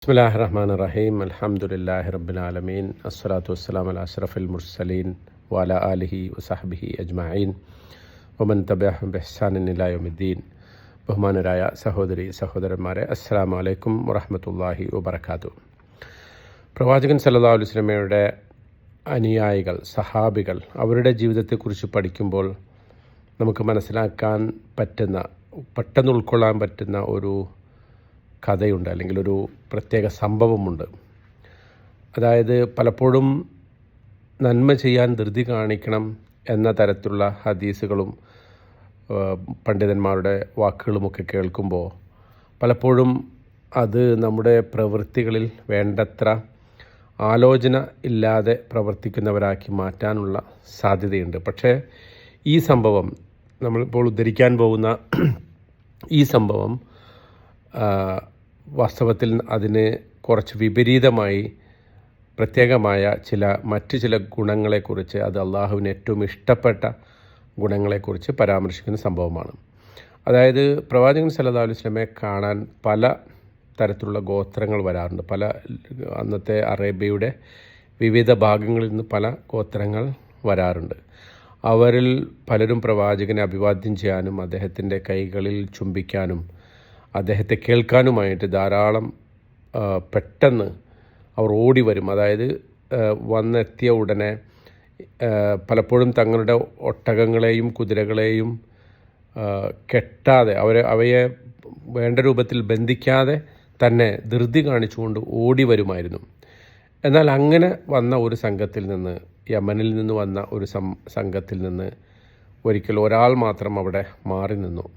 ബിസ്മില്ലാഹിർ റഹ്മാനിർ റഹീം അൽഹംദുലില്ലാഹി റബ്ബിൽ ആലമീൻ അസ്സലാത്തു വസ്സലാമു അലാ അഷ്റഫിൽ മുർസലീൻ വഅലാ ആലിഹി വസഹ്ബിഹി അജ്മഈൻ വമൻ തബിഅഹും ബിഇഹ്സാനിൻ ഇലാ യൗമിദ്ദീൻ. ബഹുമാനരായ സഹോദരി സഹോദരന്മാരെ, അസ്സലാമു അലൈക്കും വറഹ്മത്തുള്ളാഹി വബറകാതുഹു. പ്രവാചകൻ സല്ലല്ലാഹു അലൈഹി വസല്ലമയുടെ അനുയായികൾ, സഹാബികൾ, അവരുടെ ജീവിതത്തെക്കുറിച്ച് പഠിക്കുമ്പോൾ നമുക്ക് മനസ്സിലാക്കാൻ പറ്റുന്ന, പെട്ടെന്ന് ഉൾക്കൊള്ളാൻ പറ്റുന്ന ഒരു കഥയുണ്ട്, അല്ലെങ്കിൽ ഒരു പ്രത്യേക സംഭവമുണ്ട്. അതായത് പലപ്പോഴും നന്മ ചെയ്യാൻ ധൃതി കാണിക്കണം എന്ന തരത്തിലുള്ള ഹദീസുകളും പണ്ഡിതന്മാരുടെ വാക്കുകളുമൊക്കെ കേൾക്കുമ്പോൾ പലപ്പോഴും അത് നമ്മുടെ പ്രവൃത്തികളിൽ വേണ്ടത്ര ആലോചന ഇല്ലാതെ പ്രവർത്തിക്കുന്നവരാക്കി മാറ്റാനുള്ള സാധ്യതയുണ്ട്. പക്ഷേ ഈ സംഭവം, നമ്മളിപ്പോൾ ഉദ്ധരിക്കാൻ പോകുന്ന ഈ സംഭവം വാസ്തവത്തിൽ അതിന് കുറച്ച് വിപരീതമായി പ്രത്യേകമായ മറ്റ് ചില ഗുണങ്ങളെക്കുറിച്ച്, അത് അള്ളാഹുവിന് ഏറ്റവും ഇഷ്ടപ്പെട്ട ഗുണങ്ങളെക്കുറിച്ച് പരാമർശിക്കുന്ന സംഭവമാണ്. അതായത് പ്രവാചകൻ സല്ലല്ലാഹു അലൈഹി വസല്ലമയെ കാണാൻ പല തരത്തിലുള്ള ഗോത്രങ്ങൾ വരാറുണ്ട്. അന്നത്തെ അറേബ്യയുടെ വിവിധ ഭാഗങ്ങളിൽ നിന്ന് പല ഗോത്രങ്ങൾ വരാറുണ്ട്. അവരിൽ പലരും പ്രവാചകനെ അഭിവാദ്യം ചെയ്യാനും അദ്ദേഹത്തിൻ്റെ കൈകളിൽ ചുംബിക്കാനും അദ്ദേഹത്തെ കേൾക്കാനുമായിട്ട് ധാരാളം പെട്ടെന്ന് അവർ ഓടി വരും. അതായത് വന്നെത്തിയ ഉടനെ പലപ്പോഴും തങ്ങളുടെ ഒട്ടകങ്ങളെയും കുതിരകളെയും കെട്ടാതെ, അവയെ വേണ്ട രൂപത്തിൽ ബന്ധിക്കാതെ തന്നെ ധൃതി കാണിച്ചുകൊണ്ട് ഓടി വരുമായിരുന്നു. എന്നാൽ അങ്ങനെ വന്ന ഒരു സംഘത്തിൽ നിന്ന്, യമനിൽ നിന്ന് വന്ന ഒരു സംഘത്തിൽ നിന്ന് ഒരിക്കൽ ഒരാൾ മാത്രം അവിടെ മാറി നിന്നു.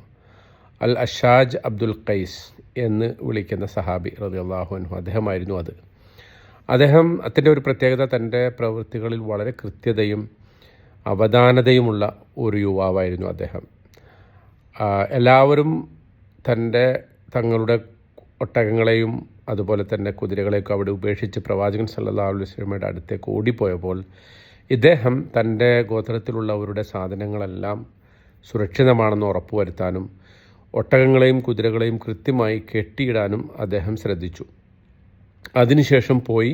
അൽ അഷാജ് അബ്ദുൽ ഖൈസ് എന്ന് വിളിക്കുന്ന സഹാബി റളിയല്ലാഹു അൻഹു, അദ്ദേഹമായിരുന്നു അത്. അദ്ദേഹത്തിൻ്റെ ഒരു പ്രത്യേകത, തൻ്റെ പ്രവൃത്തികളിൽ വളരെ കൃത്യതയും അവധാനതയുമുള്ള ഒരു യുവാവായിരുന്നു അദ്ദേഹം. എല്ലാവരും തങ്ങളുടെ ഒട്ടകങ്ങളെയും അതുപോലെ തന്നെ കുതിരകളെയൊക്കെ അവിടെ ഉപേക്ഷിച്ച് പ്രവാചകൻ സല്ലല്ലാഹു അലൈഹി വസല്ലമയുടെ അടുത്തേക്ക് ഓടിപ്പോയപ്പോൾ ഇദ്ദേഹം തൻ്റെ ഗോത്രത്തിലുള്ളവരുടെ സാധനങ്ങളെല്ലാം സുരക്ഷിതമാണെന്ന് ഉറപ്പുവരുത്താനും ഒട്ടകങ്ങളെയും കുതിരകളെയും കൃത്യമായി കെട്ടിയിടാനും അദ്ദേഹം ശ്രദ്ധിച്ചു. അതിനുശേഷം പോയി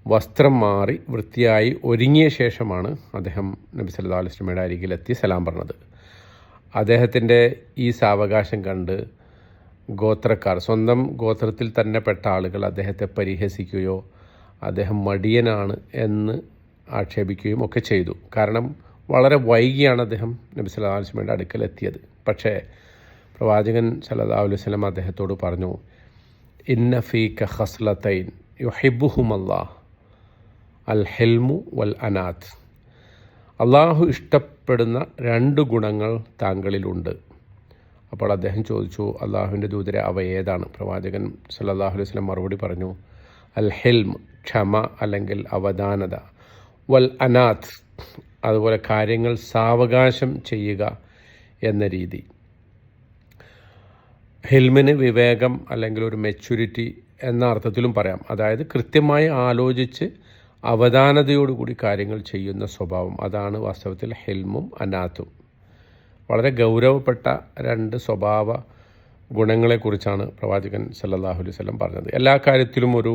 വസ്ത്രം മാറി വൃത്തിയായി ഒരുങ്ങിയ ശേഷമാണ് അദ്ദേഹം നബി സല്ലല്ലാഹു അലൈഹി വസല്ലമയുടെ അരികിലെത്തി സലാം പറഞ്ഞത്. അദ്ദേഹത്തിൻ്റെ ഈ സാവകാശം കണ്ട് ഗോത്രക്കാർ, സ്വന്തം ഗോത്രത്തിൽ തന്നെ പെട്ട ആളുകൾ അദ്ദേഹത്തെ പരിഹസിക്കുകയോ അദ്ദേഹം മടിയനാണ് എന്ന് ആക്ഷേപിക്കുകയും ഒക്കെ ചെയ്തു. കാരണം വളരെ വൈകിയാണ് അദ്ദേഹം നബി സല്ലല്ലാഹു അലൈഹി വസല്ലമയുടെ അടുക്കലെത്തിയത്. പക്ഷേ പ്രവാചകൻ സല്ലല്ലാഹു അലൈഹി വസല്ലം അദ്ദേഹത്തോട് പറഞ്ഞു, ഇന്ന ഫീക ഖസ്ലതൈൻ യുഹിബ്ബുഹുമല്ലാഹ് അൽ ഹിൽമു വൽ അനാത്ത്. അള്ളാഹു ഇഷ്ടപ്പെടുന്ന 2 ഗുണങ്ങൾ താങ്കളിലുണ്ട്. അപ്പോൾ അദ്ദേഹം ചോദിച്ചു, അള്ളാഹുവിൻ്റെ ദൂതരെ, അവ ഏതാണ്? പ്രവാചകൻ സല്ലല്ലാഹു അലൈഹി വസല്ലം മറുപടി പറഞ്ഞു, അൽ ഹിൽം, ക്ഷമ അല്ലെങ്കിൽ അവധാനത, വൽ അനാത്ത്, അതുപോലെ കാര്യങ്ങൾ സാവകാശം ചെയ്യുക എന്ന രീതി. ഹിൽമിന് വിവേകം അല്ലെങ്കിൽ ഒരു മെച്യൂരിറ്റി എന്ന അർത്ഥത്തിലും പറയാം. അതായത് കൃത്യമായി ആലോചിച്ച് അവധാനതയോടുകൂടി കാര്യങ്ങൾ ചെയ്യുന്ന സ്വഭാവം, അതാണ് വാസ്തവത്തിൽ ഹിൽമും അനാത്തും. വളരെ ഗൗരവപ്പെട്ട 2 സ്വഭാവ ഗുണങ്ങളെക്കുറിച്ചാണ് പ്രവാചകൻ സല്ലല്ലാഹു അലൈഹി വസല്ലം പറഞ്ഞത്. എല്ലാ കാര്യത്തിലും ഒരു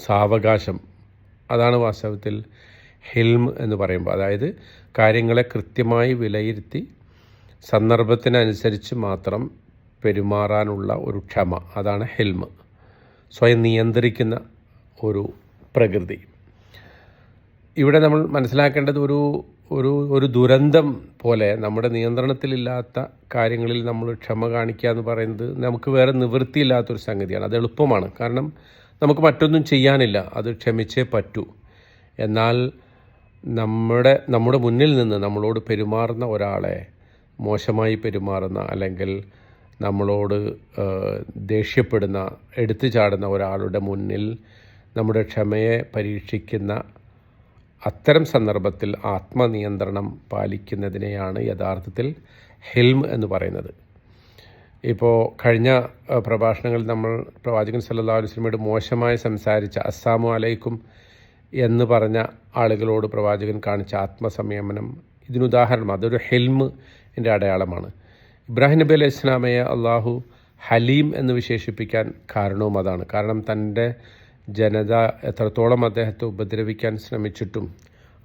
സാവകാശം, അതാണ് വാസ്തവത്തിൽ ഹിൽം എന്ന് പറയുമ്പോൾ. അതായത് കാര്യങ്ങളെ കൃത്യമായി വിലയിരുത്തി സന്ദർഭത്തിനനുസരിച്ച് മാത്രം പെരുമാറാനുള്ള ഒരു ക്ഷമ, അതാണ് ഹിൽമ്. സ്വയം നിയന്ത്രിക്കുന്ന ഒരു പ്രകൃതി. ഇവിടെ നമ്മൾ മനസ്സിലാക്കേണ്ടത്, ഒരു ദുരന്തം പോലെ നമ്മുടെ നിയന്ത്രണത്തിലില്ലാത്ത കാര്യങ്ങളിൽ നമ്മൾ ക്ഷമ കാണിക്കുക എന്ന് പറയുന്നത് നമുക്ക് വേറെ നിവൃത്തിയില്ലാത്തൊരു സംഗതിയാണ്. അത് എളുപ്പമാണ്, കാരണം നമുക്ക് മറ്റൊന്നും ചെയ്യാനില്ല, അത് ക്ഷമിച്ചേ പറ്റൂ. എന്നാൽ നമ്മുടെ മുന്നിൽ നിന്ന് നമ്മളോട് പെരുമാറുന്ന ഒരാളെ, മോശമായി പെരുമാറുന്ന അല്ലെങ്കിൽ നമ്മളോട് ദേഷ്യപ്പെടുന്ന, എടുത്തു ചാടുന്ന ഒരാളുടെ മുന്നിൽ നമ്മുടെ ക്ഷമയെ പരീക്ഷിക്കുന്ന അത്തരം സന്ദർഭത്തിൽ ആത്മനിയന്ത്രണം പാലിക്കുന്നതിനെയാണ് യഥാർത്ഥത്തിൽ ഹിൽം എന്ന് പറയുന്നത്. ഇപ്പോൾ കഴിഞ്ഞ പ്രഭാഷണങ്ങളിൽ നമ്മൾ പ്രവാചകൻ സല്ലല്ലാഹു അലൈഹി വസല്ലമയോട് മോശമായി സംസാരിച്ച, അസ്സലാമു അലൈക്കും എന്ന് പറഞ്ഞ ആളുകളോട് പ്രവാചകൻ കാണിച്ച ആത്മസംയമനം ഇതിനുദാഹരണം, അതൊരു ഹിൽമിൻ്റെ അടയാളമാണ്. ഇബ്രാഹിം നബി അലൈഹി ഇസ്ലാമയെ അള്ളാഹു ഹലീം എന്ന് വിശേഷിപ്പിക്കാൻ കാരണവും അതാണ്. കാരണം തൻ്റെ ജനത എത്രത്തോളം അദ്ദേഹത്തെ ഉപദ്രവിക്കാൻ ശ്രമിച്ചിട്ടും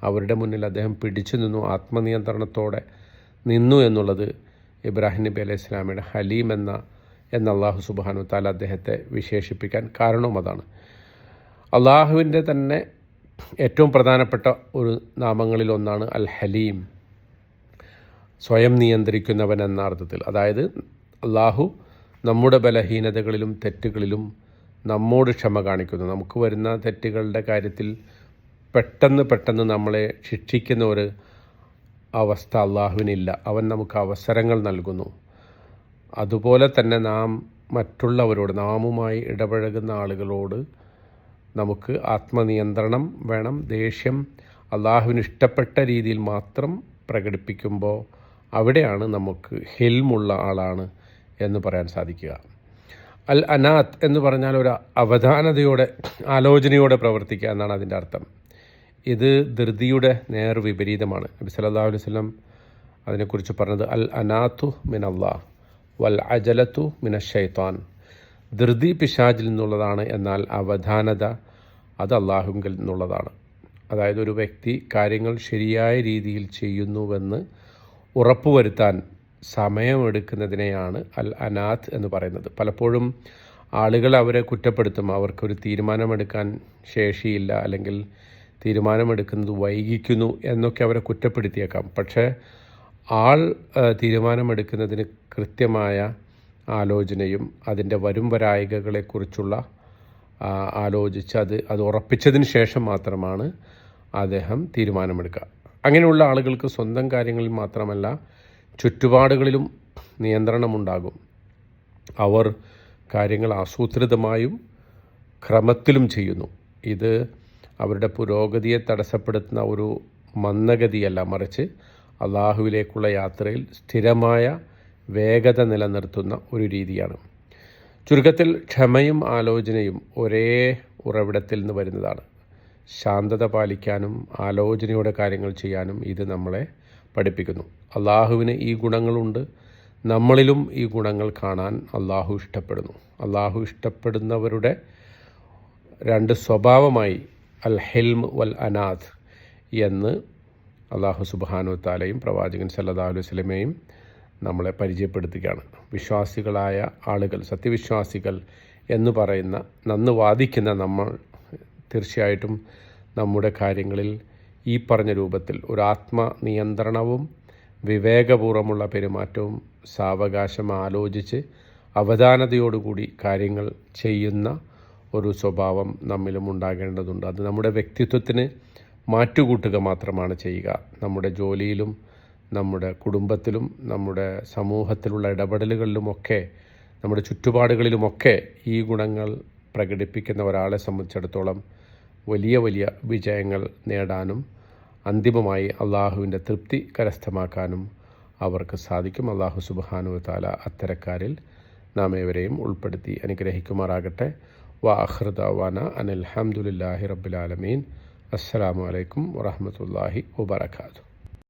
അവരുടെ മുന്നിൽ അദ്ദേഹം പിടിച്ചു നിന്നു, ആത്മനിയന്ത്രണത്തോടെ നിന്നു എന്നുള്ളത് ഇബ്രാഹിം നബി അലൈഹി സ്വലാമയുടെ ഹലീം എന്ന അള്ളാഹു സുബ്ഹാനഹു വ തആല അദ്ദേഹത്തെ വിശേഷിപ്പിക്കാൻ കാരണവും അതാണ്. അള്ളാഹുവിൻ്റെ തന്നെ ഏറ്റവും പ്രധാനപ്പെട്ട ഒരു നാമങ്ങളിൽ ഒന്നാണ് അൽ ഹലീം, സ്വയം നിയന്ത്രിക്കുന്നവൻ എന്ന അർത്ഥത്തിൽ. അതായത് അള്ളാഹു നമ്മുടെ ബലഹീനതകളിലും തെറ്റുകളിലും നമ്മോട് ക്ഷമ കാണിക്കുന്നു. നമുക്ക് വരുന്ന തെറ്റുകളുടെ കാര്യത്തിൽ പെട്ടെന്ന് നമ്മളെ ശിക്ഷിക്കുന്ന ഒരു അവസ്ഥ അള്ളാഹുവിനില്ല. അവൻ നമുക്ക് അവസരങ്ങൾ നൽകുന്നു. അതുപോലെ തന്നെ നാം മറ്റുള്ളവരോട്, നാമുമായി ഇടപഴകുന്ന ആളുകളോട് നമുക്ക് ആത്മനിയന്ത്രണം വേണം. ദേഷ്യം അള്ളാഹുവിന് ഇഷ്ടപ്പെട്ട രീതിയിൽ മാത്രം പ്രകടിപ്പിക്കുമ്പോൾ അവിടെയാണ് നമുക്ക് ഹിൽമുള്ള ആളാണ് എന്ന് പറയാൻ സാധിക്കുക. അൽ അനാത്ത് എന്ന് പറഞ്ഞാൽ ഒരു അവധാനതയോടെ, ആലോചനയോടെ പ്രവർത്തിക്കുക എന്നാണ് അതിൻ്റെ അർത്ഥം. ഇത് ധൃതിയുടെ നേർ വിപരീതമാണ്. നബി സല്ലല്ലാഹു അലൈഹി വസല്ലം അതിനെക്കുറിച്ച് പറഞ്ഞത് അൽ അനാത്തു മിനല്ലാഹ് വൽ അജലത്തു മിനശ്ശൈത്താൻ. ധൃതി പിശാചിൽ നിന്നുള്ളതാണ്, എന്നാൽ അവധാനത അത് അള്ളാഹുവിൽ നിന്നുള്ളതാണ്. അതായത് ഒരു വ്യക്തി കാര്യങ്ങൾ ശരിയായ രീതിയിൽ ചെയ്യുന്നുവെന്ന് ഉറപ്പുവരുത്താൻ സമയമെടുക്കുന്നതിനെയാണ് അൽ അനാത്ത് എന്ന് പറയുന്നത്. പലപ്പോഴും ആളുകൾ അവരെ കുറ്റപ്പെടുത്തും, അവർക്കൊരു തീരുമാനമെടുക്കാൻ ശേഷിയില്ല, അല്ലെങ്കിൽ തീരുമാനമെടുക്കുന്നത് വൈകിക്കുന്നു എന്നൊക്കെ അവരെ കുറ്റപ്പെടുത്തിയേക്കാം. പക്ഷേ തീരുമാനമെടുക്കുന്നതിന് കൃത്യമായ ആലോചനയും അതിൻ്റെ വരുംവരായികകളെക്കുറിച്ചുള്ള ആലോചിച്ച് അത് ഉറപ്പിച്ചതിന് ശേഷം മാത്രമാണ് അദ്ദേഹം തീരുമാനമെടുക്കുക. അങ്ങനെയുള്ള ആളുകൾക്ക് സ്വന്തം കാര്യങ്ങളിൽ മാത്രമല്ല ചുറ്റുപാടുകളിലും നിയന്ത്രണമുണ്ടാകും. അവർ കാര്യങ്ങൾ ആസൂത്രിതമായും ക്രമത്തിലും ചെയ്യുന്നു. ഇത് അവരുടെ പുരോഗതിയെ തടസ്സപ്പെടുത്തുന്ന ഒരു മന്ദഗതിയല്ല, മറിച്ച് അള്ളാഹുവിലേക്കുള്ള യാത്രയിൽ സ്ഥിരമായ വേഗത നിലനിർത്തുന്ന ഒരു രീതിയാണ്. ചുരുക്കത്തിൽ ക്ഷമയും ആലോചനയും ഒരേ ഉറവിടത്തിൽ നിന്ന് വരുന്നതാണ്. ശാന്തത പാലിക്കാനും ആലോചനയോടെ കാര്യങ്ങൾ ചെയ്യാനും ഇത് നമ്മളെ പഠിപ്പിക്കുന്നു. അള്ളാഹുവിന് ഈ ഗുണങ്ങളുണ്ട്, നമ്മളിലും ഈ ഗുണങ്ങൾ കാണാൻ അള്ളാഹു ഇഷ്ടപ്പെടുന്നു. അള്ളാഹു ഇഷ്ടപ്പെടുന്നവരുടെ രണ്ട് സ്വഭാവമായി അൽ ഹിൽം വൽ അനാത്ത് എന്ന് അള്ളാഹു സുബ്ഹാനഹു വ തആലയും പ്രവാചകൻ സല്ലല്ലാഹു അലൈഹി വസല്ലമയും നമ്മളെ പരിചയപ്പെടുത്തുകയാണ്. വിശ്വാസികളായ ആളുകൾ, സത്യവിശ്വാസികൾ എന്ന് പറയുന്ന, നന്ന് വാദിക്കുന്ന നമ്മൾ തീർച്ചയായിട്ടും നമ്മുടെ കാര്യങ്ങളിൽ ഈ പറഞ്ഞ രൂപത്തിൽ ഒരു ആത്മനിയന്ത്രണവും വിവേകപൂർവ്വമുള്ള പെരുമാറ്റവും സാവകാശം ആലോചിച്ച് അവധാനതയോടുകൂടി കാര്യങ്ങൾ ചെയ്യുന്ന ഒരു സ്വഭാവം നമ്മിലും ഉണ്ടാകേണ്ടതുണ്ട്. അത് നമ്മുടെ വ്യക്തിത്വത്തിന് മാറ്റുകൂട്ടുക മാത്രമാണ് ചെയ്യുക. നമ്മുടെ ജോലിയിലും നമ്മുടെ കുടുംബത്തിലും നമ്മുടെ സമൂഹത്തിലുള്ള ഇടപെടലുകളിലുമൊക്കെ നമ്മുടെ ചുറ്റുപാടുകളിലുമൊക്കെ ഈ ഗുണങ്ങൾ പ്രകടിപ്പിക്കുന്ന ഒരാളെ സംബന്ധിച്ചിടത്തോളം വലിയ വലിയ വിജയങ്ങൾ നേടാനും അന്തിമമായി അള്ളാഹുവിൻ്റെ തൃപ്തി കരസ്ഥമാക്കാനും അവർക്ക് സാധിക്കും. അള്ളാഹു സുബ്ഹാനഹു വ തആല അത്തരക്കാരിൽ നാം ഏവരെയും ഉൾപ്പെടുത്തി അനുഗ്രഹിക്കുമാറാകട്ടെ. വആഖിറു ദഅ്വാന അനിൽ ഹംദുലില്ലാഹി റബ്ബിൽ ആലമീൻ. അസ്സലാമു അലൈക്കും വറഹ്മത്തുള്ളാഹി വബറകാതുഹു.